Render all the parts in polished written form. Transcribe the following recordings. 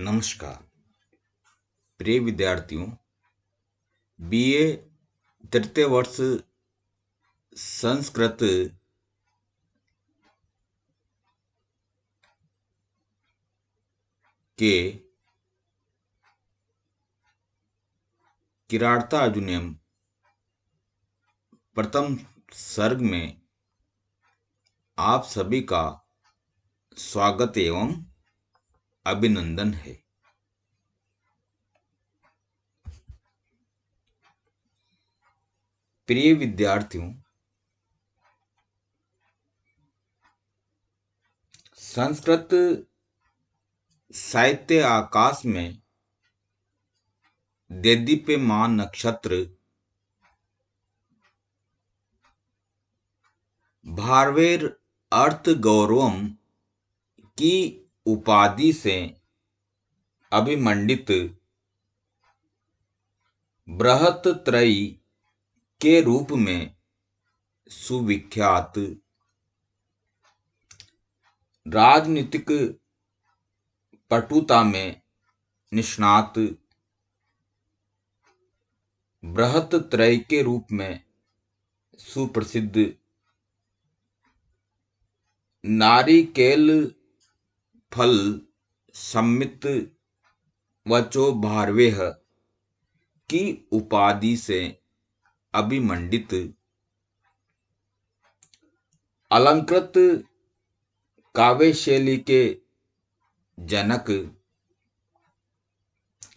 नमस्कार प्रिय विद्यार्थियों। बीए तृतीय वर्ष संस्कृत के किरार्ता अर्जुनियम प्रथम सर्ग में आप सभी का स्वागत एवं अभिनंदन है। प्रिय विद्यार्थियों, संस्कृत साहित्य आकाश में देदीप्यमान नक्षत्र भारवेर अर्थ गौरवम की उपाधि से अभिमंडित बृहत त्रयी के रूप में सुविख्यात राजनीतिक पटुता में निष्णात बृहत त्रय के रूप में सुप्रसिद्ध नारिकेल फल सम्मित वचो भारवेह की उपाधि से अभिमंडित अलंकृत काव्य शैली के जनक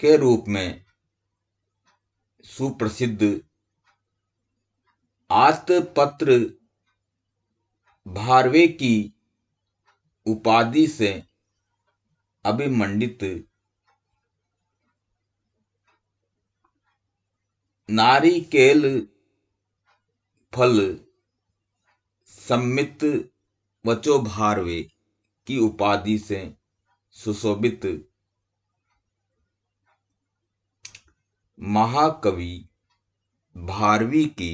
के रूप में सुप्रसिद्ध आर्तपत्र भारवे की उपाधि से अभिमंडित नारिकेल फल सम्मित वचो भारवे की उपाधि से सुशोभित महाकवि भारवी की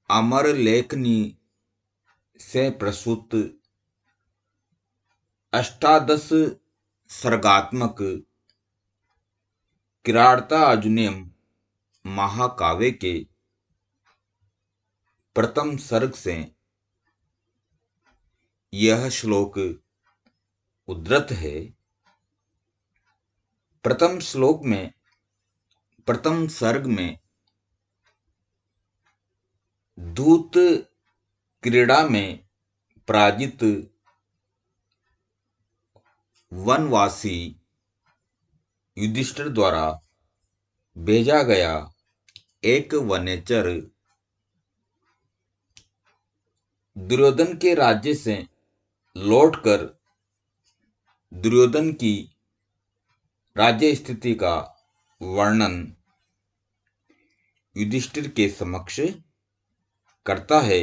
अमर लेखनी से प्रसूत अष्टादश सर्गात्मक किरार्ता अर्जुनियम महाकाव्य के प्रथम सर्ग से यह श्लोक उद्धृत है। प्रथम सर्ग में दूत क्रीड़ा में पराजित वनवासी युधिष्ठिर द्वारा भेजा गया एक वनेचर दुर्योधन के राज्य से लौटकर दुर्योधन की राज्य स्थिति का वर्णन युधिष्ठिर के समक्ष करता है।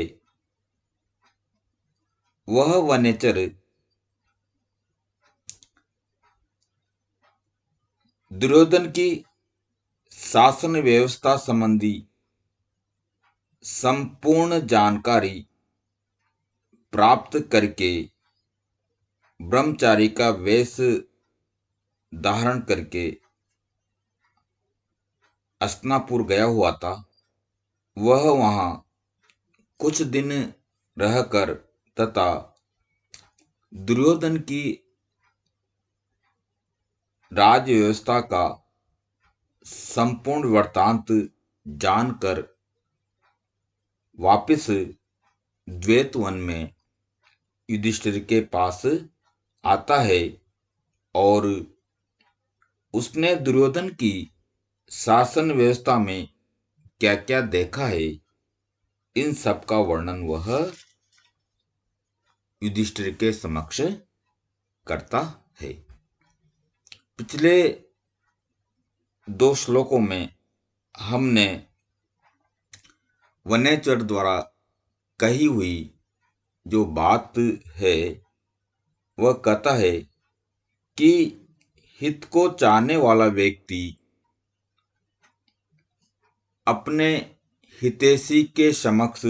वह वनेचर दुर्योधन की शासन व्यवस्था संबंधी संपूर्ण जानकारी प्राप्त करके ब्रह्मचारी का वेश धारण करके हस्तिनापुर गया हुआ था। वह वहां कुछ दिन रहकर तथा दुर्योधन की राज व्यवस्था का संपूर्ण वृत्तांत जानकर वापस द्वैतवन में युधिष्ठिर के पास आता है और उसने दुर्योधन की शासन व्यवस्था में क्या क्या देखा है, इन सब का वर्णन वह युधिष्ठिर के समक्ष करता है। पिछले दो श्लोकों में हमने वनेचर द्वारा कही हुई जो बात है वह कहता है कि हित को चाहने वाला व्यक्ति अपने हितैषी के समक्ष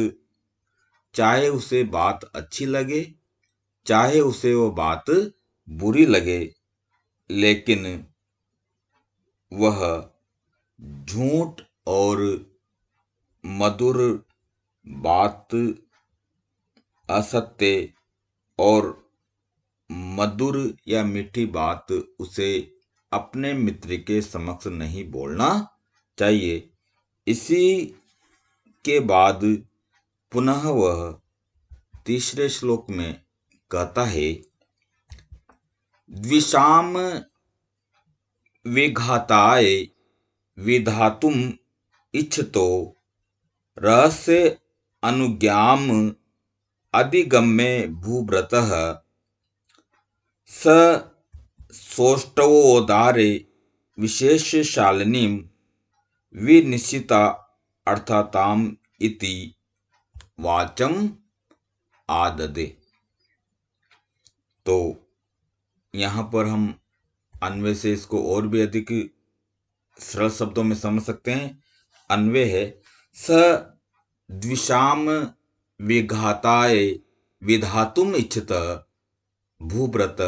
चाहे उसे बात अच्छी लगे चाहे उसे वो बात बुरी लगे, लेकिन वह झूठ और मधुर बात, असत्य और मधुर या मीठी बात उसे अपने मित्र के समक्ष नहीं बोलना चाहिए। इसी के बाद पुनः वह तीसरे श्लोक में कहता है, द्विषाम विघाताय विधातुम इच्छतो रहस्य अनुज्ञाम अधिगम्य भूभृतः स सोष्ठवोदारे विशेषशालिनीं विनिश्चिता अर्थाताम इति वाचम आददे। तो यहाँ पर हम अन्वय से इसको और भी अधिक सरल शब्दों में समझ सकते हैं। अन्वय है, स द्विषाम विघाताय विधातुम इच्छत भूभृत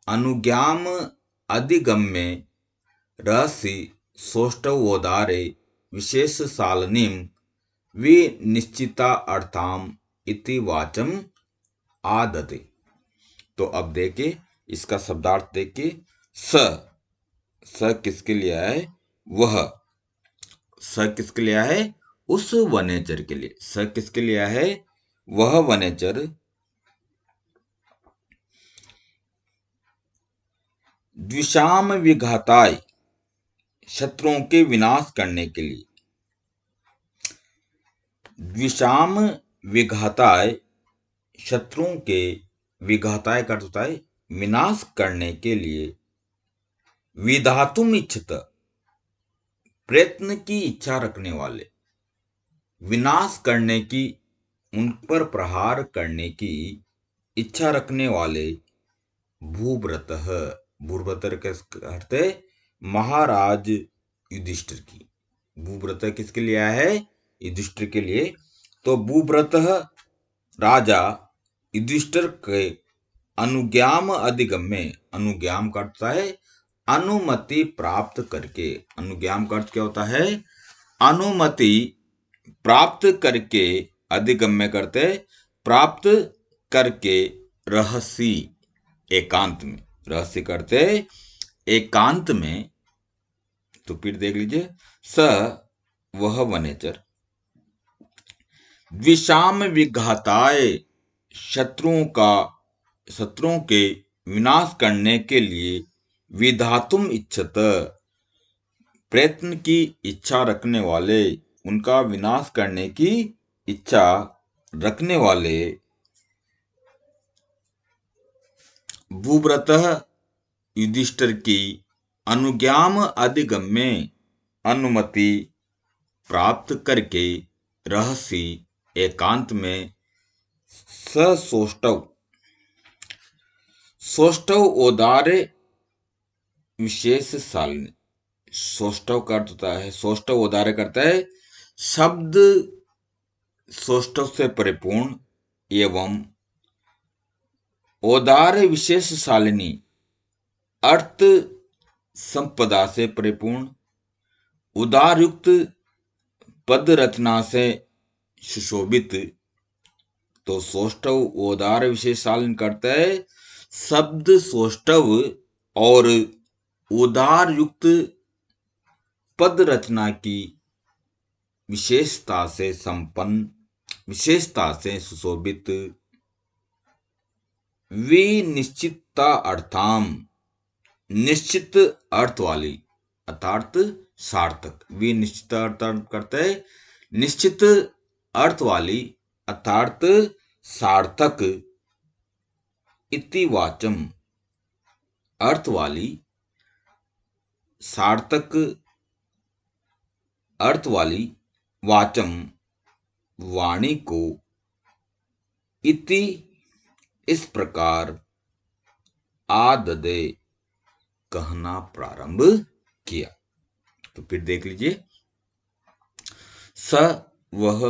अनुज्ञाम अधिगम्य रहसि सोष्ठवोदारे विशेष सालनीम विनिश्चिता अर्थाम इति वाचम आदते। तो अब देखिए इसका शब्दार्थ देखिए। स किसके लिए है? वह। स किसके लिए है? उस वनेचर के लिए। स किसके लिए है? वह वनेचर द्विषाम विघाताय, शत्रुओं के विनाश करने के लिए। द्विषाम विघाताय, शत्रुओं के, विघाताय का अर्थ होता है विनाश करने के लिए। विधातुम इच्छत, प्रयत्न की इच्छा रखने वाले, विनाश करने की, उन पर प्रहार करने की इच्छा रखने वाले। भूभृतः, भूभृतर का अर्थ है महाराज युधिष्ठिर की। भूभृत किसके लिए आया है? युधिष्ठिर के लिए। तो भूभृतः राजा युधिष्ठिर के अनुज्ञाम अधिगम्य, अनुज्ञाम का अर्थ है अनुमति प्राप्त करके। अनुज्ञाम का अर्थ क्या होता है? अनुमति प्राप्त करके, अधिगम्य करते प्राप्त करके, रहसी एकांत में, रहस्य करते एकांत में। तो फिर देख लीजिए, स वह वनेचर द्विषाम विघाताय, शत्रुओं के विनाश करने के लिए, विधातुम इच्छत, प्रयत्न की इच्छा रखने वाले, उनका विनाश करने की इच्छा रखने वाले। भूभृतः युधिष्ठिर की अनुज्ञाम अधिगम्य, अनुमति प्राप्त करके, रहस्य एकांत में, सौष्ठव, सौष्ठव ओदारे विशेष सालिनी। सौष्ठव का अर्थ होता है, सौष्ठव ओदारे करता है शब्द सौष्ठव से परिपूर्ण एवं ओदार विशेष शालिनी, अर्थ संपदा से परिपूर्ण, उदार युक्त पद रचना से सुशोभित। तो सौष्ठव ओदार विशेष शालिनी करता है शब्द सौष्ठव और उदार युक्त पद रचना की विशेषता से संपन्न, विशेषता से सुशोभित। विनिश्चितता अर्थाम, निश्चित अर्थ वाली, अर्थात सार्थक। विनिश्चित अर्थ करते हैं निश्चित अर्थ वाली, अर्थात सार्थक। इति वाचम, अर्थ वाली, सार्थक अर्थ वाली, वाचम वाणी को, इति इस प्रकार, आददे कहना प्रारंभ किया। तो फिर देख लीजिए, स वह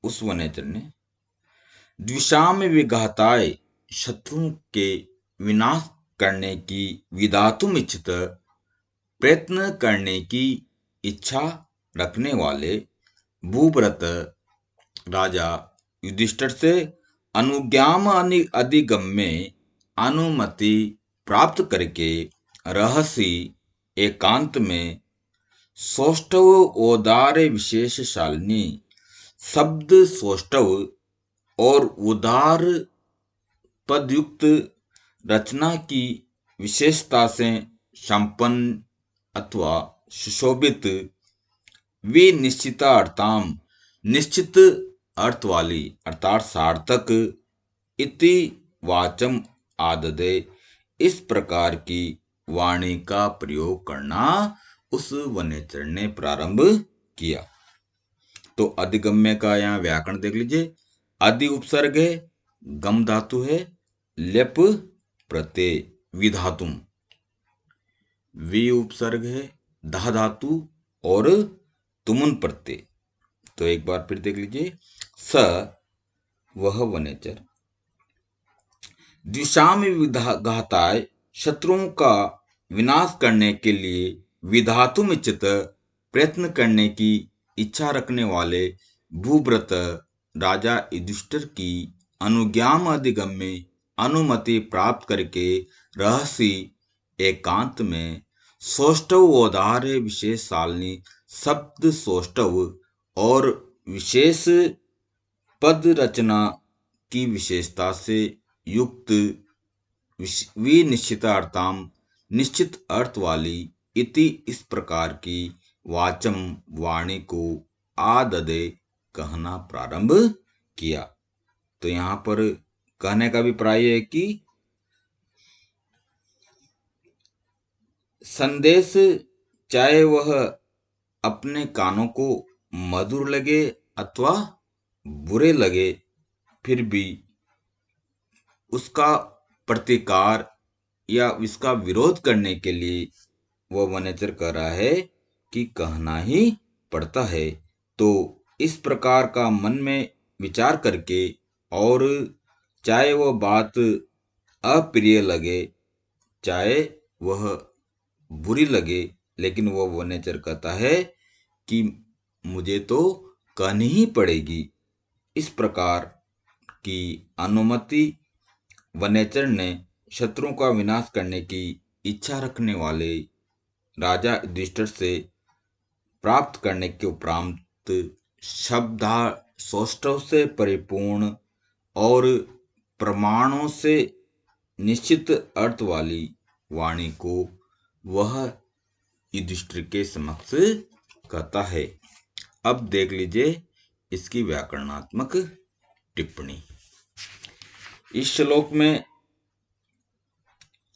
उस वनेचर ने, द्विषाम विघाताय, शत्रुओं के विनाश करने की विधातुम इच्छित प्रयत्न करने की इच्छा रखने वाले भूव्रत राजा युधिष्ठिर से अनुज्ञाम अधिगम में अनुमति प्राप्त करके रहस्य एकांत में सौष्ठव औदार्य विशेष शालिनी शब्द सौष्ठव और उदार पदयुक्त रचना की विशेषता से संपन्न अथवा सुशोभित विनिश्चितार्थाम निश्चित अर्थ वाली अर्थात सार्थक इति वाचम आददे इस प्रकार की वाणी का प्रयोग करना उस वनेचर ने प्रारंभ किया। तो अधिगम्य का यहाँ व्याकरण देख लीजिए। अधि उपसर्ग है, गम धातु है, लेप प्रत्यय विधातुम, वी उपसर्ग है, धा धातु और तुमुन प्रत्यय। तो एक बार फिर देख लीजिए। स वह वनेचर द्विषाम विघाताय शत्रुओं का विनाश करने के लिए विधातुम इच्छित प्रयत्न करने की इच्छा रखने वाले भूव्रत राजा युधिष्ठिर की अनुज्ञाम अधिगम में अनुमति प्राप्त करके रहस्य एकांत में सौष्ठव औदार्य विशेष शालिनी शब्द सौष्ठव और विशेष पद रचना की विशेषता से युक्त विनिश्चितार्थाम निश्चित अर्थ वाली इति इस प्रकार की वाचम वाणी को आददे कहना प्रारंभ किया। तो यहाँ पर कहने का अभिप्राय है कि संदेश चाहे वह अपने कानों को मधुर लगे अथवा बुरे लगे, फिर भी उसका प्रतिकार या इसका विरोध करने के लिए वह वनेचर कह रहा है कि कहना ही पड़ता है। तो इस प्रकार का मन में विचार करके और चाहे वह बात अप्रिय लगे, चाहे वह बुरी लगे, लेकिन वह वनेचर कहता है कि मुझे तो कहनी ही पड़ेगी। इस प्रकार की अनुमति वनेचर ने शत्रुओं का विनाश करने की इच्छा रखने वाले राजा युधिष्ठिर से प्राप्त करने के उपरांत शब्दा सौष्ठव से परिपूर्ण और प्रमाणों से निश्चित अर्थ वाली वाणी को वह युधिष्ठिर के समक्ष कहता है। अब देख लीजिए इसकी व्याकरणात्मक टिप्पणी। इस श्लोक में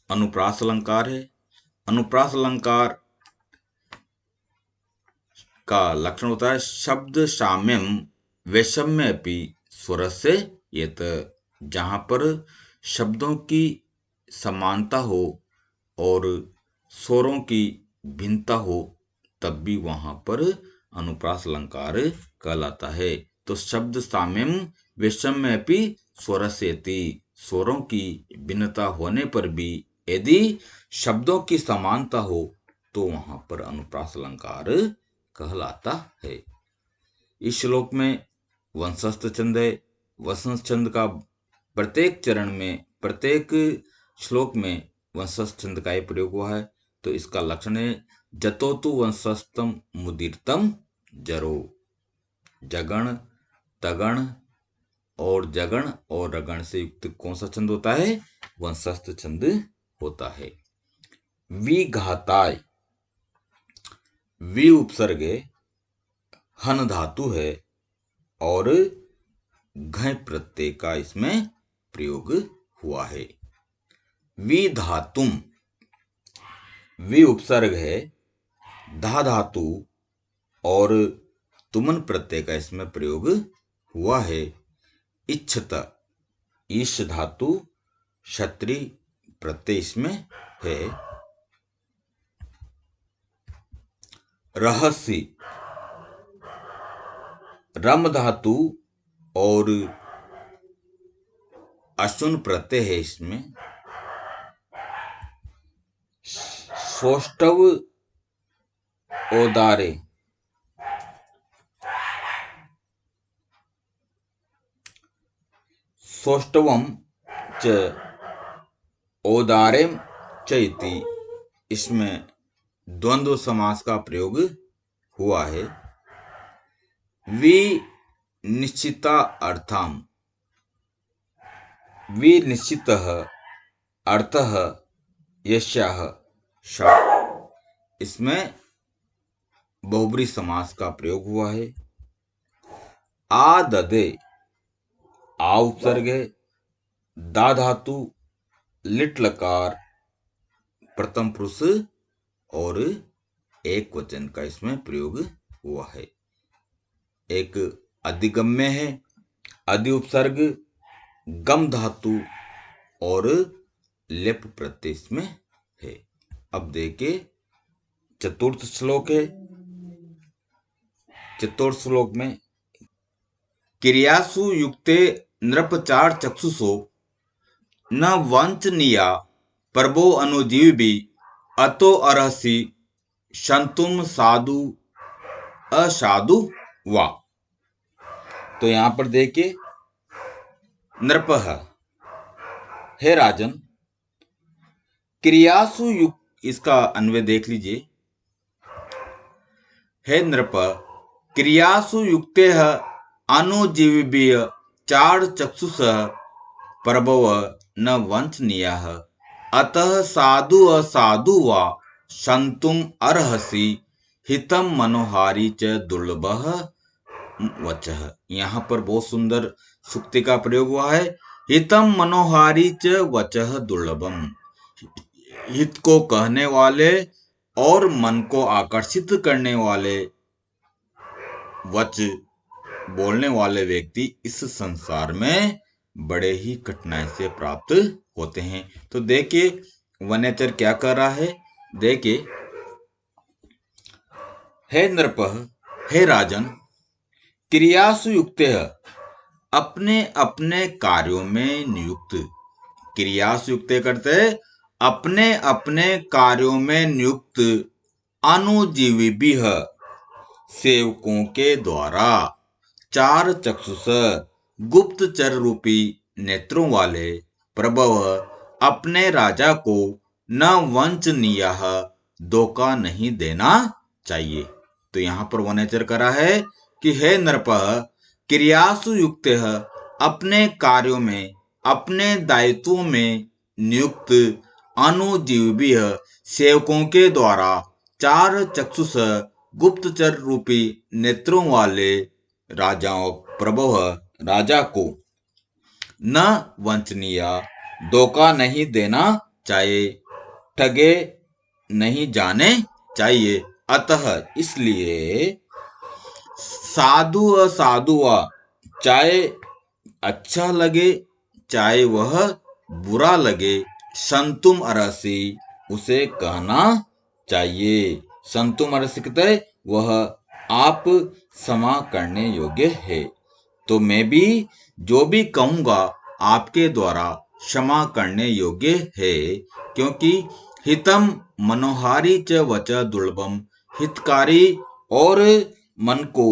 अनुप्रास अलंकार है। अनुप्रास अलंकार का लक्षण होता है शब्द साम्यम वैषम्य अपि स्वरस्य यत, जहां पर शब्दों की समानता हो और स्वरों की भिन्नता हो तब भी वहां पर अनुप्रास अलंकार कहलाता है। तो शब्द साम्यम वैषम्य अपि स्वरस्यति, स्वरों की भिन्नता होने पर भी यदि शब्दों की समानता हो तो वहां पर अनुप्रास अलंकार कहलाता है। इस श्लोक में वंशस्थ छंद है। वंशस्थ छंद का प्रत्येक चरण में, प्रत्येक श्लोक में वंशस्थ छंद का ही प्रयोग हुआ है। तो इसका लक्षण है जतोतु वंशस्थम मुदीरतम जरो, जगण तगण और जगण और रगण से युक्त कौन सा छंद होता है? वंशस्थ छंद होता है। विघाताय, वि उपसर्ग हन धातु है और घय प्रत्यय का इसमें प्रयोग हुआ है। विधातुम, वि उपसर्ग है, धा धातु और तुमन प्रत्यय का इसमें प्रयोग हुआ है। इच्छत, ईश धातु क्षत्रि प्रत्यय इसमें है। रहस्य, रम धातु और अशुन प्रत्यय है इसमें। सौष्ठव औदारे, सौष्ठवम च औदारेम च इति, इसमें द्वंद्व समास का प्रयोग हुआ है। वि निश्चिता अर्थाम, वि निश्चितः अर्थः यस्याः सा, इसमें बहुब्री समास का प्रयोग हुआ है। आ ददे, आ उपसर्ग है, दा धातु, लिट लकार, प्रथम पुरुष और एक वचन का इसमें प्रयोग हुआ है। एक अधिगम्य है, अधि उपसर्ग, गम धातु और लेप प्रत्यय इसमें है। अब देखिए चतुर्थ श्लोक है। चतुर्थ श्लोक में क्रियासु युक्ते नृपचार चक्षुषो न वंचनीया प्रभो अनुजीवी अतो अर्हसि संतुम साधु असाधु वा। तो यहां पर देखिए नृपः, हे राजन, क्रियासु युक्त, इसका अन्वय देख लीजिए। हे नृप, क्रियासु युक्तेः अनुजीव्य चार चक्षुषः प्रभव न वंचनीयः अतः साधु असाधु वा संतुम अर्हसि हितम मनोहारी च दुर्लभः वचः। यहाँ पर बहुत सुंदर सूक्ति का प्रयोग हुआ है। हितम मनोहारी च वचः दुर्लभम, हित को कहने वाले और मन को आकर्षित करने वाले वच बोलने वाले व्यक्ति इस संसार में बड़े ही कठिनाई से प्राप्त होते हैं। तो देखिए वन्यचर क्या कर रहा है। देखिए, हे नृपः, हे राजन, क्रियासु युक्तः, अपने अपने कार्यों में नियुक्त, क्रियासु युक्त करते अपने अपने कार्यों में नियुक्त अनुजीवी सेवकों के द्वारा चार चक्षुष गुप्तचर रूपी नेत्रों वाले प्रभव अपने राजा को न वंचनीय धोखा नहीं देना चाहिए। तो यहाँ पर वनेचर करा है कि हे नृपः, क्रियासु युक्त अपने कार्यों में अपने दायित्वों में नियुक्त अनुजीवी सेवकों के द्वारा चार चक्षुष गुप्तचर रूपी नेत्रों वाले राजाओं प्रभव राजा को न वंचनीय धोखा नहीं देना चाहिए, ठगे नहीं जाने चाहिए। अतः इसलिए साधु असाधु चाहे अच्छा लगे चाहे वह बुरा लगे, संतुम अरसी उसे कहना चाहिए। संतुम अरसी कहते वह आप क्षमा करने योग्य है। तो मैं भी जो भी कहूंगा आपके द्वारा क्षमा करने योग्य है, क्योंकि हितम मनोहारी च वच दुर्लभम, हितकारी और मन को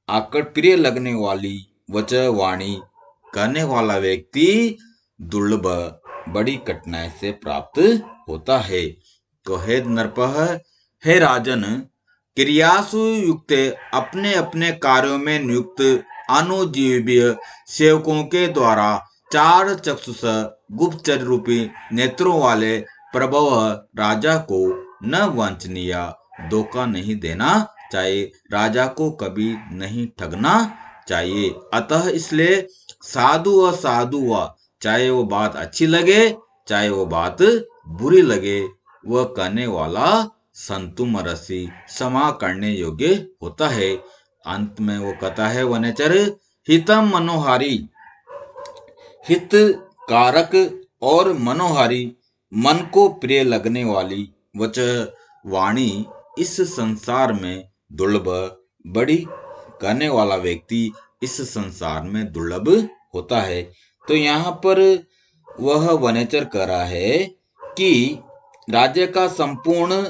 आकर प्रिय लगने वाली वच वाणी कहने वाला व्यक्ति दुर्लभ बड़ी कठिनाई से प्राप्त होता है। तो हे नरपः, हे राजन, क्रियासु युक्त अपने अपने कार्यों में नियुक्त अनुजीव्य सेवकों के द्वारा चार चक्षुष गुप्तचर रूपी नेत्रों वाले प्रभव राजा को न वंचनीय धोखा नहीं देना चाहिए, राजा को कभी नहीं ठगना चाहिए। अतः इसलिए साधु असाधु चाहे वो बात अच्छी लगे चाहे वो बात बुरी लगे, वह कहने वाला संतुम रसी क्षमा करने योग्य होता है। अंत में वो कहता है वनेचर हितम मनोहारी, हित कारक और मनोहारी मन को प्रिय लगने वाली वच वाणी इस संसार में दुर्लभ बड़ी कहने वाला व्यक्ति इस संसार में दुर्लभ होता है। तो यहाँ पर वह वनेचर कह रहा है कि राज्य का संपूर्ण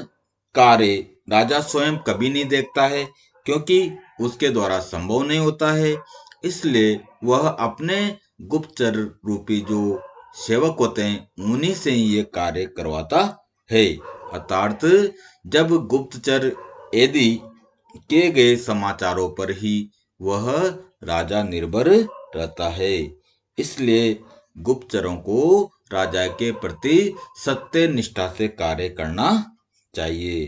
कार्य राजा स्वयं कभी नहीं देखता है, क्योंकि उसके द्वारा संभव नहीं होता है। इसलिए वह अपने गुप्तचर रूपी जो सेवक होते हैं उन्हीं से ही ये कार्य करवाता है। अर्थात जब गुप्तचर यदि किए गए समाचारों पर ही वह राजा निर्भर रहता है। इसलिए गुप्तचरों को राजा के प्रति सत्य निष्ठा से कार्य करना चाहिए।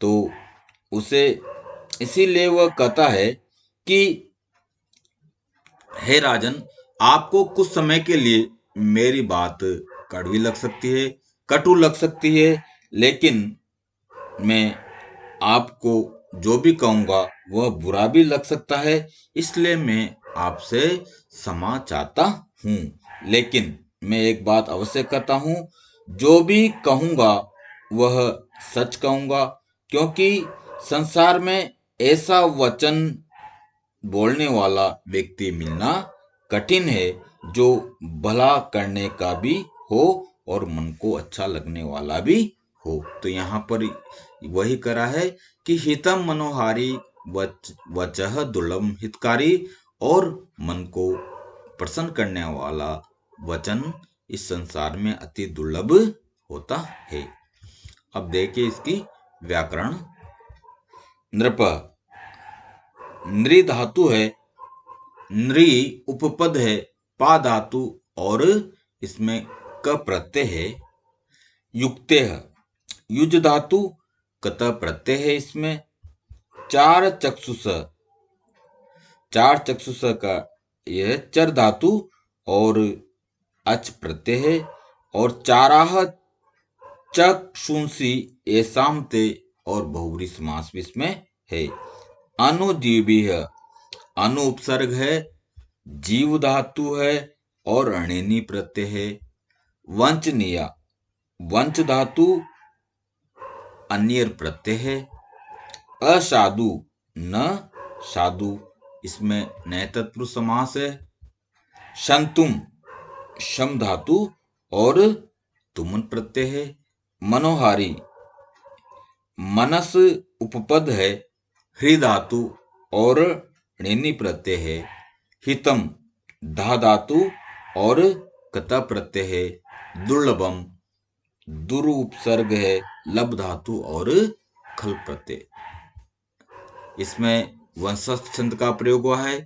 तो उसे इसीलिए वह कहता है कि हे राजन, आपको कुछ समय के लिए मेरी बात कड़वी लग सकती है, कटु लग सकती है, लेकिन मैं आपको जो भी कहूंगा वह बुरा भी लग सकता है। इसलिए मैं आपसे क्षमा चाहता हूँ, लेकिन मैं एक बात अवश्य कहता हूँ, जो भी कहूंगा वह सच कहूंगा, क्योंकि संसार में ऐसा वचन बोलने वाला व्यक्ति मिलना कठिन है जो भला करने का भी हो और मन को अच्छा लगने वाला भी हो। तो यहाँ पर वही करा है कि हितम मनोहारी वचः दुर्लभ हितकारी, और मन को प्रसन्न करने वाला वचन इस संसार में अति दुर्लभ होता है। अब देखिए इसकी व्याकरण। नृप, नृ धातु है, नृ उपपद है, पा धातु और इसमें क प्रत्यय है। युक्ते है, युज धातु, कत प्रत्यय है इसमें। चार चक्षुष, चार चक्षुष का यह चर धातु और अच प्रत्यय है। और चाराह चक्षुंसी एसामते और बहुव्रीहि समास भी इसमें है। अनुजीवी है, अनु उपसर्ग है, जीव धातु है और ऋणी प्रत्यय है। वंचनीय, वंच धातु, अन्य प्रत्यय है। असाधु, न साधु, इसमें नए तत्पुरुष समास है। संतुम, शम धातु और तुमन प्रत्यय है। मनोहारी, मनस उपपद है, हृ धातु और ऋणी प्रत्यय है। हितम, धा धातु और कता प्रत्यय है। दुर्लभम, दुर उपसर्ग है, लब धातु और खल प्रत्यय। इसमें वंशस्थ छंद का प्रयोग हुआ है।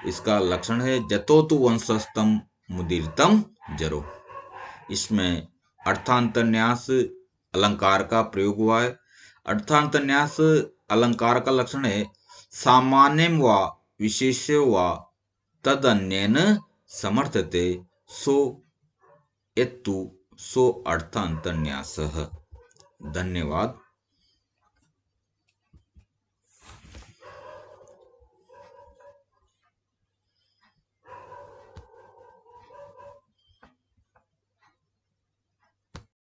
इसका लक्षण है जतोतु वंशस्थम मुदीरतम जरो। इसमें अर्थांतरन्यास अलंकार का प्रयोग हुआ है। अर्थांतरन्यास अलंकार का लक्षण है सामान्यम वा विशेष्यो वा तदन्येन समर्थते सो एत्तु सो अर्थांतरन्यासः। धन्यवाद।